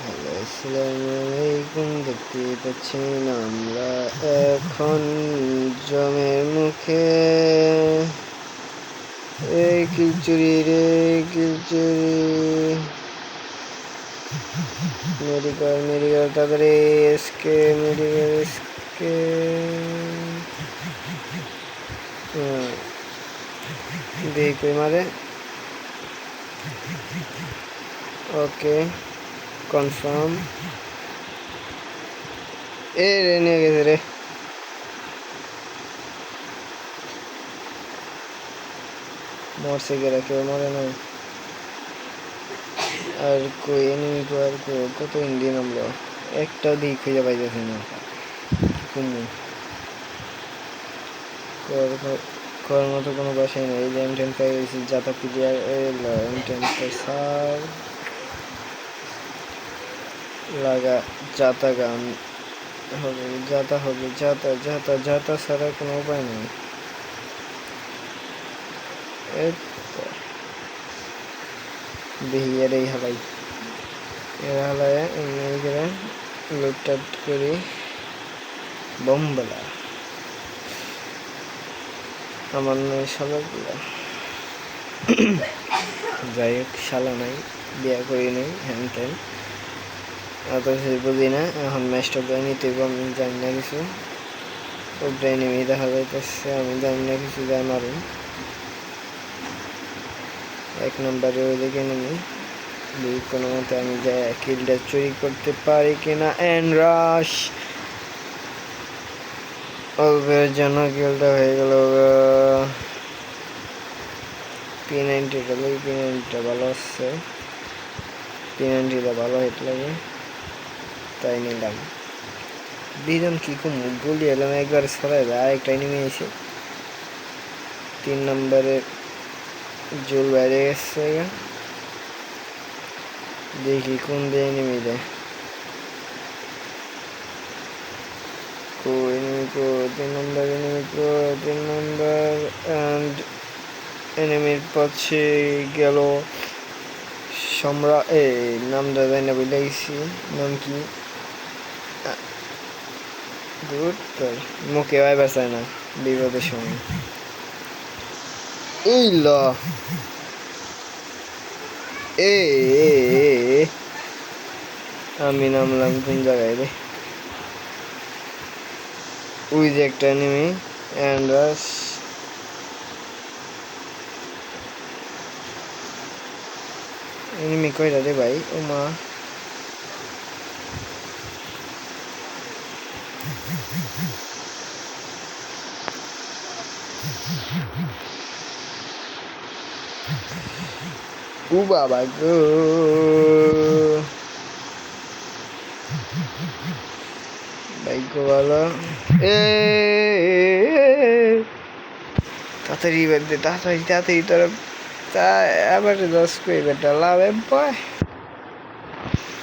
Hello আসসালামু আলাইকুম। দেখতে পাচ্ছেন আমরা এখন জমের মুখে। এই খিচুড়ি রে খিচুড়ি, মেডিকেল মেডিকেল তাড়াতাড়ি এসকে মেডিকেল এসকে। দেখি কই মারে। ওকে কনফার্ম। এ রে নিয়ে গেছে রে। মরছে গেরা, কেউ মরে নাই। আর কই এনিমি কো, আর কত ইন্ডিয়ান নামলো, একটাও দিক খুঁজে পাইতেছে না। কুমু করার মতো কোনো বাসাই নেই। এই যে M10 পাই গেছি, যাতা প্লেয়ার M10 স্যার লাগা। যাতা গান হবে, যাতা হবে, যাতা যাতা যাতা ছাড়া কোনো উপায় নেই। দেখি এর এই হালাই, এর হালায় এমনি করে লুটটাট করি। বোমবেলা আমার নয় শালাগুলা। যাই হোক, শালা নাই, বিয়া করি নেই, হ্যান ত্যান অত কিছু বুঝি না। এখন ম্যাচটা ব্রেন নিতে আমি জানি না কিছু। ও ব্রেন এমনি দেখা যাইতেছে, আমি জানি না কিছু, যাই মারুন। এক নম্বরে ওই দিকে নেমি কোনো মতে আমি যাই কিলটা চুরি করতে পারি কিনা। এন্ড রাশ অল্পের জন্য কিলটা হয়ে গেল। P90 গেল, P90টা ভালো আসছে, P90টা ভালো হিট লাগে, তাই নিলাম। দুজন কি খুব গুলি এলাম, একবার সরাই দেয়। আরেকটা নেমে এসে 3 নম্বরে জুল বাইরে গেছে। দেখি কোন দিয়ে নেমে দেয়। enemy ko 3 number enemy ko 3 number and enemy পাচ্ছে গেল সম্রাট। এই নামটা জানি না, ভুলে গেছি নাম কি। গুড তোর মুখে আইবার চায় না বিপদের সময়। এই ল এ আমি নামলাম কোন জায়গায় রে। ওই যে একটা এনিমি এন্ড রাশ। এনিমি কয়টা রে ভাই? ও মা, ও বাবা গো, ভাগ্য ভালো। তাড়াতাড়ি বেঁধে, তাড়াতাড়ি তাড়াতাড়ি তোরা আবার দশ কই বেটা লাভে পায়।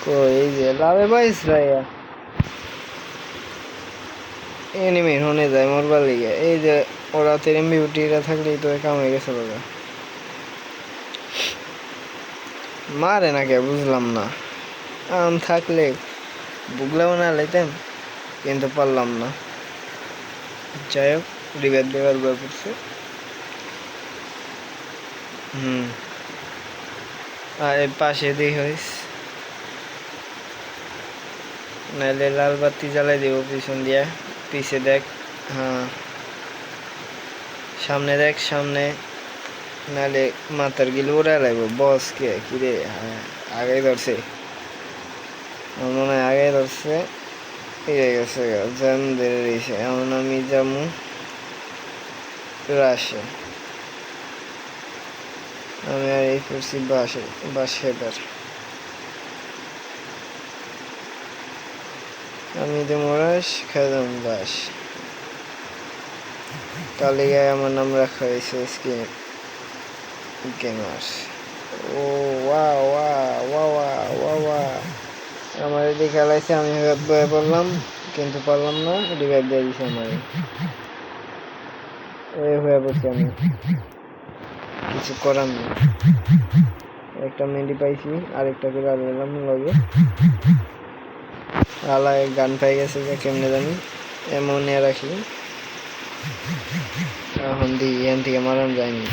কই যে লাভে পাইস ভাইয়া, এনিমি হনে যায় মরবার লিগে। এই যে ওরা তেরে বিউটিরা থাকলেই তো কাম হয়ে গেছে বাবা। মারে না কে বুঝলাম না। আম থাকলে বুগলাও না লাইতাম, কিন্তু পারলাম না। যাই হোক, রিভাইভ দেওয়ার বার করছে। আর এর পাশে দিয়ে হইস, নাহলে লাল বাতি জ্বালাই দেব পিছন দিয়া। পিছে দেখ, হ্যাঁ সামনে দেখ, সামনে, নাহলে মাথার গিল উড়ে লাগবো। বস কে কিরে? হ্যাঁ আগে ধরছে, আমার মনে হয় আগে ধরছে। ইয়ে গেছে জ্যাম ধরে রয়েছে। এখন আমি যাবো রাশে। আমি আর এই করছি বাসেদার। আমি দেবো রাশ, খেলাম বাস। তালিকায় আমার নাম রাখা হয়েছে স্ক্রিন গেমার। ও ওয়া ওয়া ওয়া ওয়া ওয়া ওয়া, আমার এদিকে খেলাইছে, আমি বয়ে পড়লাম কিন্তু পারলাম না। রিভাইভ দিয়ে দিছে আমার, হয়ে পড়ছি আমি, কিছু করার নেই। একটা মেডি পাইছি, আরেকটা করে আনলাম লগে। আলায় গান পাই গেছে যে কেমনে জানি, এমন রাখি। এখন দিই এখান থেকে মারান যায়নি।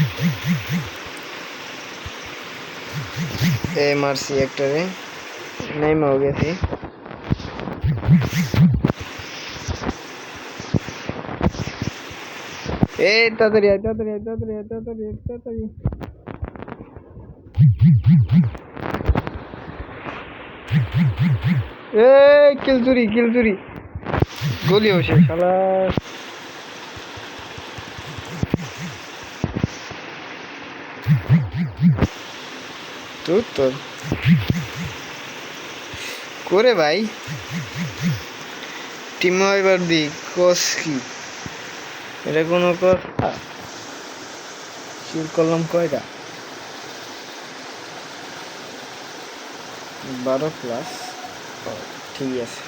মারছি একটারে, নেইমাও গেছি। তাড়াতাড়ি আয়, তাড়াতাড়ি আয়, তাড়াতাড়ি আয়, তাড়াতাড়ি আয়, তাড়াতাড়ি। কিল চুরি, কিল চুরি, গলি হচ্ছে শালা। তোর তোর করে ভাই টিম এবার দি কস কি এটা কোনো কথা? শুরু করলাম কয়টা? 12+। ঠিক আছে,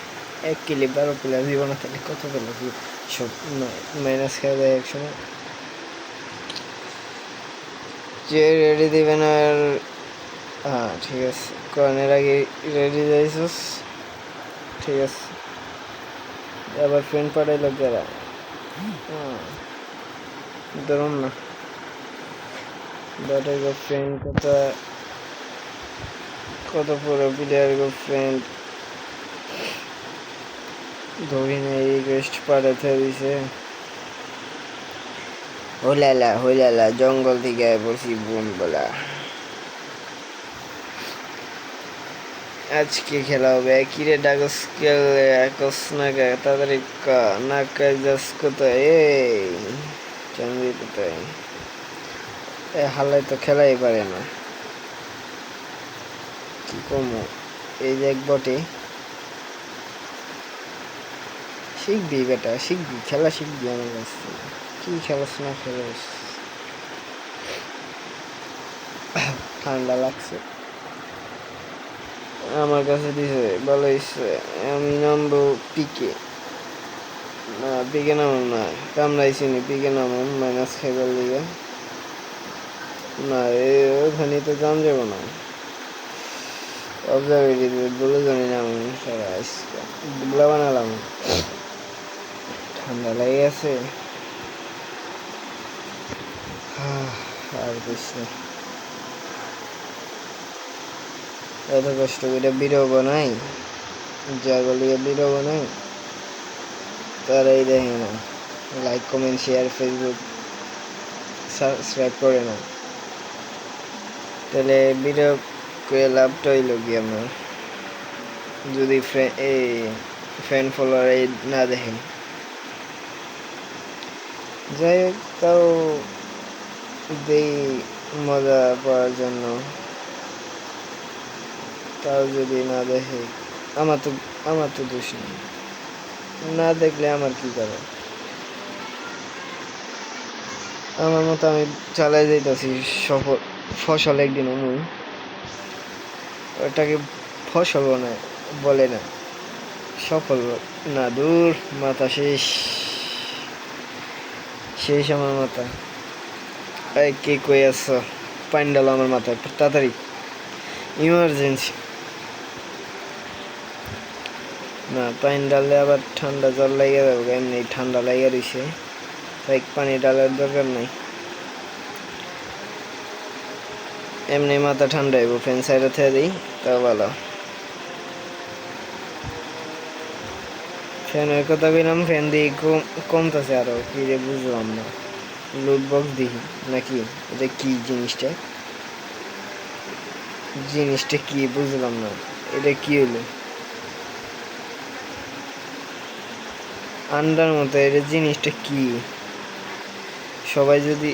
1 কিলে 12+ দিব না তাহলে কত পেলো? সব মাইনাস খেয়ে দেয় এক সময়। যে রেডি দিবেন আর হ্যাঁ ঠিক আছে, কর্নের আগে রেডি যাইছস, ঠিক আছে। আবার ফ্রেন্ড পাঠাইলো যারা ধরুন না that is a friend, কত পুরো প্লেয়ার গো ফ্রেন্ড ধরি না, রিকোয়েস্ট পাঠাতে দিছে। হইলালা জঙ্গল থেকে পড়ছি বোন বলা। আজকে খেলা হবে কিরে ডাগস না তাড়াতাড়ি না কাজ কোথায়? চান্দি কোথায়? হালাই তো খেলাই পারে না, কি কমো। এই যে এক বটে, শিখবি বেটা, শিখবি, খেলা শিখবি আমার কাছ থেকে। কি খেলাস না খেলাস? ঠান্ডা লাগছে আমার কাছে দিছে, ভালো হয়েছে। আমি নামবো পিকে, না পিকে নামাম না, কামড়াইছি নি, পিকে নামাম মাইনাস খাইবার লিগে। না ওখানে তো জাম যাবো না, অবজারভেটরি বলে জানি না আমি বুলা বানালাম। ঠান্ডা লেগে গেছে আর কিছু। এত কষ্ট করে ভিডিও বানাই, যাগুলিয়ে ভিডিও বানাই তারাই দেখে না, like comment share Facebook subscribe করে না, তাহলে ভিডিও করে লাভটা হইল কি আমার? যদি ফ্যান ফলোয়ার না দেখেন, যাই হোক তাও দেই মজা পাওয়ার জন্য। তাও যদি না দেখে আমার তো দোষ নেই, না দেখলে আমার কি করে? আমার মতো আমি চালাই যাইতেছি ফসল একদিন মুই ওটাকে ফসল বলে না, সফল না, দূর মাথা শেষ আমার মাথা। কে কই আছ? পানি ডালো আমার মাথায় তাড়াতাড়ি, ইমার্জেন্সি। না পানি ডাললে আবার ঠান্ডা জল লাগিয়ে যাবো, এমনি ঠান্ডা লাগিয়ে দিছে, তাই পানি ডালার দরকার নাই। এমনি মাথা ঠান্ডা হইব, ফ্যান সাইডে থেকে দিই তাও ভালো। ফ্যানের কথা কইলাম, ফ্যান দিয়ে কমতেছে আরো, কি রে বুঝলাম না। লুট বক্স দিই নাকি? এটা কি জিনিসটা কি বুঝলাম না, এটা কি হলো? আন্ডার মতো এটা জিনিসটা কি? সবাই যদি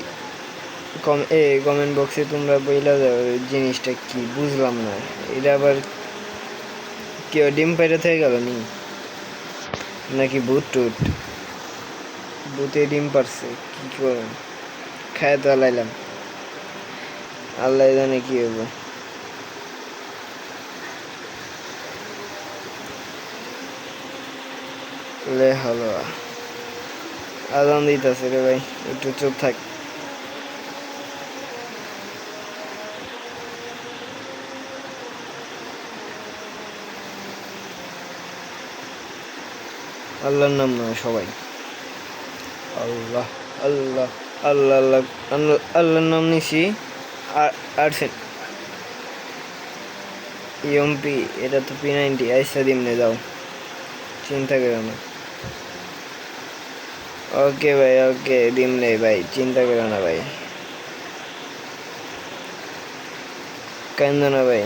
কমেন্ট বক্সে তোমরা বইলা যাও জিনিসটা কি, বুঝলাম না। এটা আবার কেউ ডিম পাইরে থেকে গেল নাকি ভূত ভূতে ডিম পারছে? কি করে খায় তো আলাইলাম, আল্লাহ জানে কি হবো। লে হলো আজান দিতেছে রে ভাই, একটু চুপ থাক। আল্লাহর নাম না সবাই, আল্লাহ আল্লাহ আল্লাহ আল্লাহ আল্লাহ, আল্লাহর নাম নিছি। আর ইএমপি এটা তো P90 আইসা দিমনে যাও, চিন্তা করো না। ওকে ভাই, ওকে দিমনে ভাই, চিন্তা করো না ভাই, কান্দো না ভাই।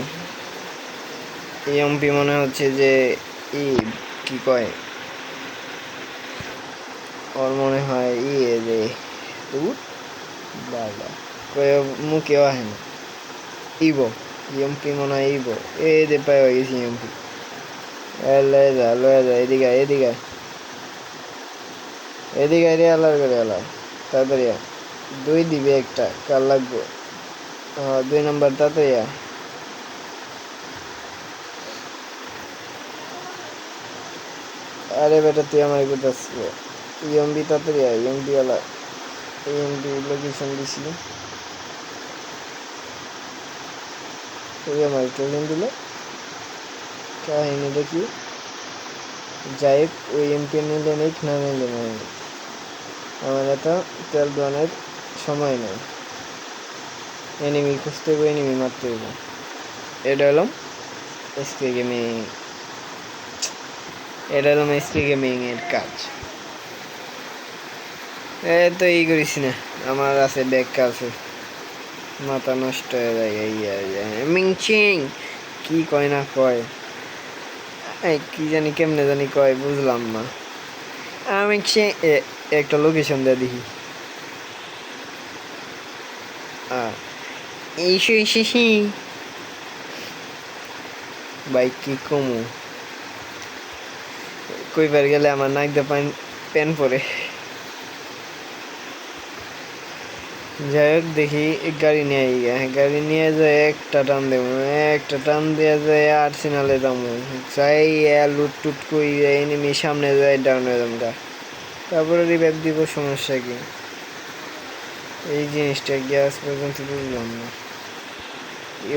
ইএমপি মনে হচ্ছে যে ই কি কয়, ওর মনে হয় রে বাবা কয়ে মুখেও আহে না। ইবো ইএমপি মনে হয় ইবো, দে পাই হয়ে গেছি ইএমপি। লয়ে যা এদিকে এদিকে এদিকে রে, আলার করে আলা তাড়াতাড়ি। 2 দিবে একটা, কার লাগবো? 2 নম্বর তাড়াতাড়ি। আরে বেটা তুই আমার কোথাস ইএমপি তাড়াতাড়ি, ইএমপি আলা, ইএমপি লোকেশন দিছি। তুই আমার ট্রেন দিল কাহিনী দেখি। যাই হোক, ওই এমপি নিলে নিক, না নিলে নেই, আমার এত তেল দোয়ানের সময় নেই। এনিমি খুঁজতে হবে, এনিমি মারতে হবে। এটা হলাম এসকে গেমিং, এটা হলাম এসকে গেমিং এর কাজ। তো এই করিস না, আমার আছে ব্যাগ আছে, মাথা নষ্ট হয়ে যায়। মিংচিং কি কয় না কয়, কি জানি কেমনে জানি কয়, বুঝলাম না। আমি একটা লোকেশন দিয়ে দেখি। এসে বাইক কি কমু, কইবার গেলে আমার নাক দিয়ে প্যান পরে। যাই হোক দেখি গাড়ি নিয়ে গাড়ি নিয়ে যায়, একটা টান দেবো, একটা টান দিয়ে যায় আর্সেনালে যাবো, যাই লুট টুট করি এনিমি সামনে যায়, ডাউন হয়ে যাবো, তারপরে রিভাইভ দিব, সমস্যা কি? এই জিনিসটা গ্যাস পর্যন্ত বুঝলাম না।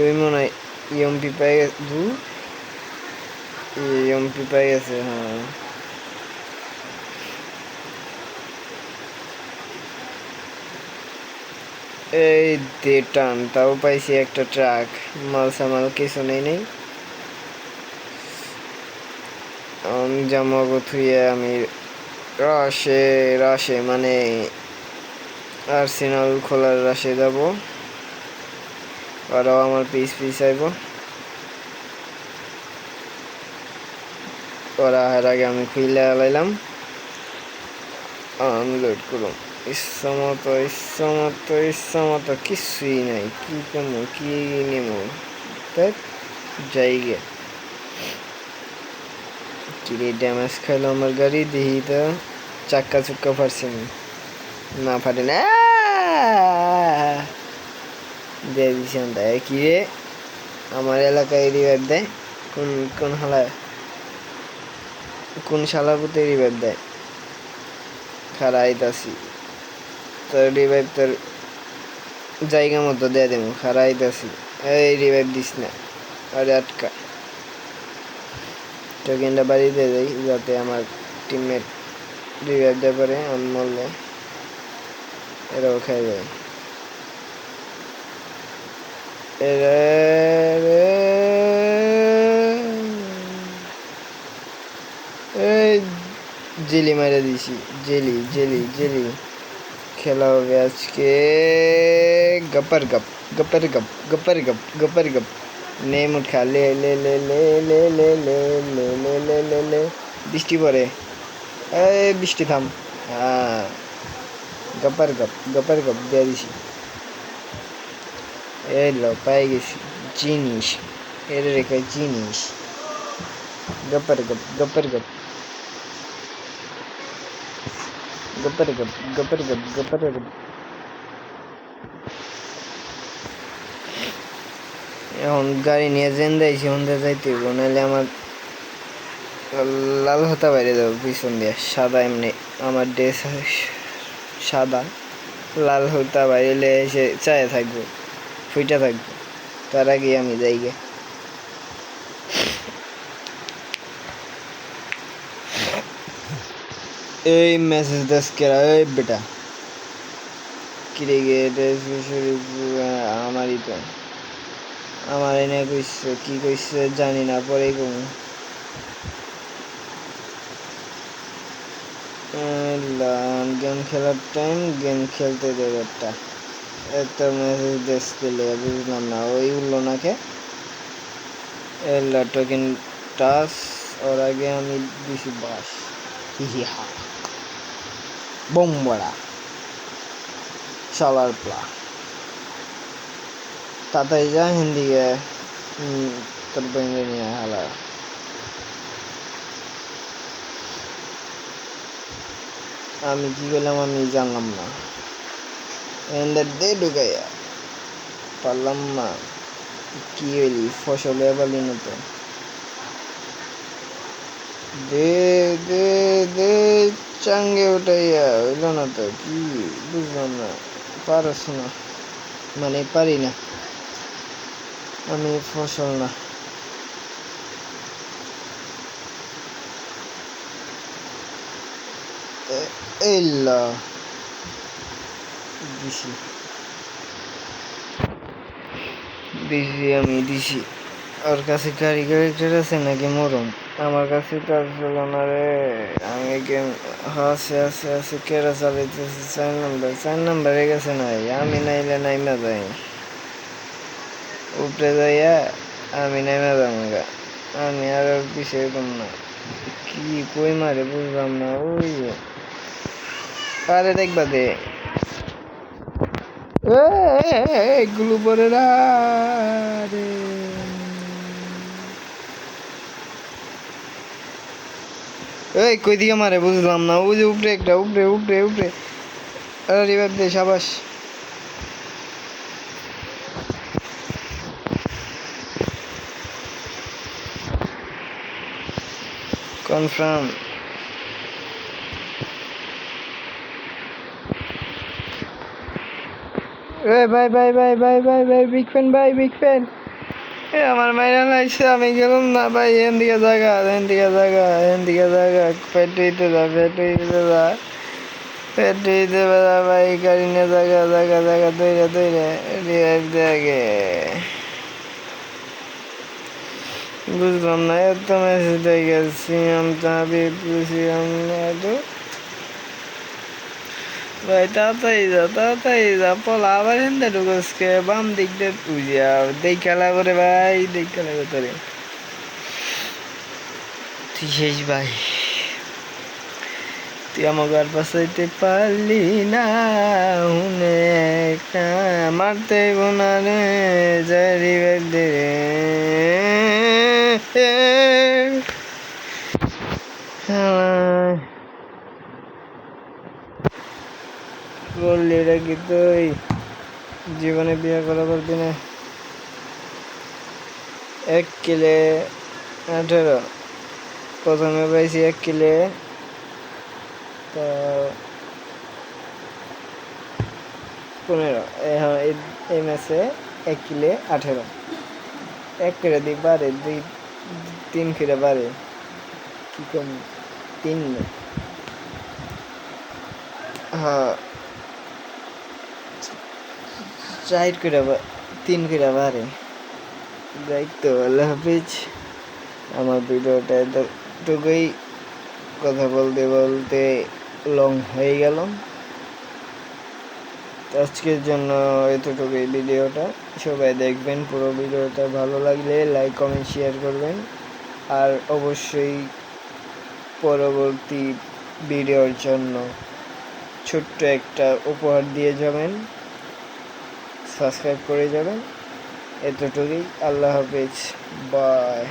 ওই মনে হয় ইএমপি পাই গেছে, ইএমপি পাই গেছে, হ্যাঁ। এই দে টান, তাও পাইছি একটা ট্রাক, মাল সামাল কিছু নেই। জামাগো থুয়ে আমি রাশে মানে আর্সেনাল খোলার রাশে যাব, ওরাও আমার পিস আইব। ওরা আসার আগে আমি খুইলে লাইলাম, আনলোড করলাম। ইচ্ছামতো কিছুই নাই, কি কেমন কি নেব জায়গা। কিরে ড্যামেজ খাইলো আমার গাড়ি, দেখি তো চাক্কা চুক্কা ফাটছে না, ফাটে না, দিয়ে দিছি আমরা। কিরে আমার এলাকায় রিভাইভ দেয়, কোন হালায়, কোন শালাপুতে রিভাইভ দেয়? খারাইতাছি তোর রিভাইভ, তোর জায়গা মতো দিয়ে দেবো, খারাইতাছি। এই রিভাইভ দিস না, আরে আটকা। টোকেনটা বাড়ি দিয়ে যাই, যাতে আমার টিমমেট রিভাইভ দিতে পারে, আমি মরলে এরাও খাই যায়। জেলি মারে দিছি, জেলি খেলা হবে আজকে। গপার গপ নেম উঠা, লে লে লে লে লে লে লে লে লে লে লে লে। বৃষ্টি পড়ে, এই বৃষ্টি থাম। হ্যাঁ, গপার গপ দিয়ে দিছি। এই লো পাই গেছি জিনিস, এর রেখে জিনিস। গপার গপ এখন গাড়ি নিয়ে জেন যাইছি, হন্দে যাইতে হইব, নাহলে আমার লাল হতা বাইরে যাবো পিছন দিয়ে। সাদা এমনি আমার ড্রেস সাদা, লাল হতা বাইরে এসে চায়ে থাকবো, ফুইটা থাকবো, তার আগে আমি যাই গে। এই মেসেজ দেশ কেরা এই বেটা ক্রিকেট আমারই তো আমার এনে কইছে কি কইছে জানি না পরে কম গেম খেলার টাইম গেম খেলতে দেবে একটা এত মেসেজ দেশ পেলে বুঝলাম না ওই উঠলো নাকে এলা টোকেন টাস ওর আগে আমি দিছি বাস হিহা বোমবড়া শালার প্লা তাতাই যা হিন্দিকে তোর বেঙ্গে নিয়ে হালা আমি কি করলাম আমি জানলাম না এন্ডার দে ঢুকাইয়া পারলাম না কি হইলি ফসলে পারলি না তো দে দে দে চাঙ্গে উঠাইয়া হইল না তো কি বুঝলাম না পারস না মানে পারি না আমি ফসল না এল্লা দিছি দিছি আমি দিছি ওর কাছে গাড়ি ক্যারেক্টার আছে নাকি মরম আমার কাছে তো আসলে না রে আমি গেম আছে আছে আছে কেরা চালাইতেছি 4 নাম্বারে গেছে নাই আমি নাইলে নাইমা যাই উপরে যাইয়া আমি নাইমা যাবো আমি আর পিছিয়ে কম না কি কই মারে বুঝলাম না ওই আরে দেখবা দে এগুলো পরে না রে এই কই দিকে মারে বুঝলাম না ওই যে উপরে একটা উপরে উপরে উপরে আরে রিভাইভ দে শাবাশ কনফার্ম ভাই ভাই ভাই ভাই ভাই ভাই বিগ ফ্যান আমার মাইরা লাগছে আমি গেলাম না ভাই এন দিকে জায়গা পেটে ভাই গাড়ি নিয়ে জায়গা দইরে রিভাইভ দেখে বুঝলাম না এত মেসেজ দিয়ে গেছি আমি ভাই তাড়াতাড়ি যা পলা আবার হেন্দা ঢুকসকে বাম দিক দিয়ে তুইয়া দেখ খেলা করে ভাই দেখ খেলা করে তুই শেষ ভাই তুই আমাকে আর বাঁচাইতে পারলি না হুনে মারতে গোনা রে জারি দে বললি এটা কি তুই জীবনে বিয়ে করা পারবি না 1 কিলে 18 প্রথমে পাইছি 1 কিলে তো 15 এই ম্যাচে 1 কিলে 18 1 করে দিই বারে 3 করে বারে কি কম 3 হ্যাঁ 4 করে 3 করে বারে যাই তো আল্লাহ হাফিজ আমার ভিডিওটা এতটুকুই কথা বলতে বলতে লং হয়ে গেল আজকের জন্য এতটুকুই ভিডিওটা সবাই দেখবেন পুরো ভিডিওটা ভালো লাগলে লাইক কমেন্ট শেয়ার করবেন আর অবশ্যই পরবর্তী ভিডিওর জন্য ছোট্ট একটা উপহার দিয়ে যাবেন সাবস্ক্রাইব করে যাবেন এতটুকুই আল্লাহ হাফেজ বাই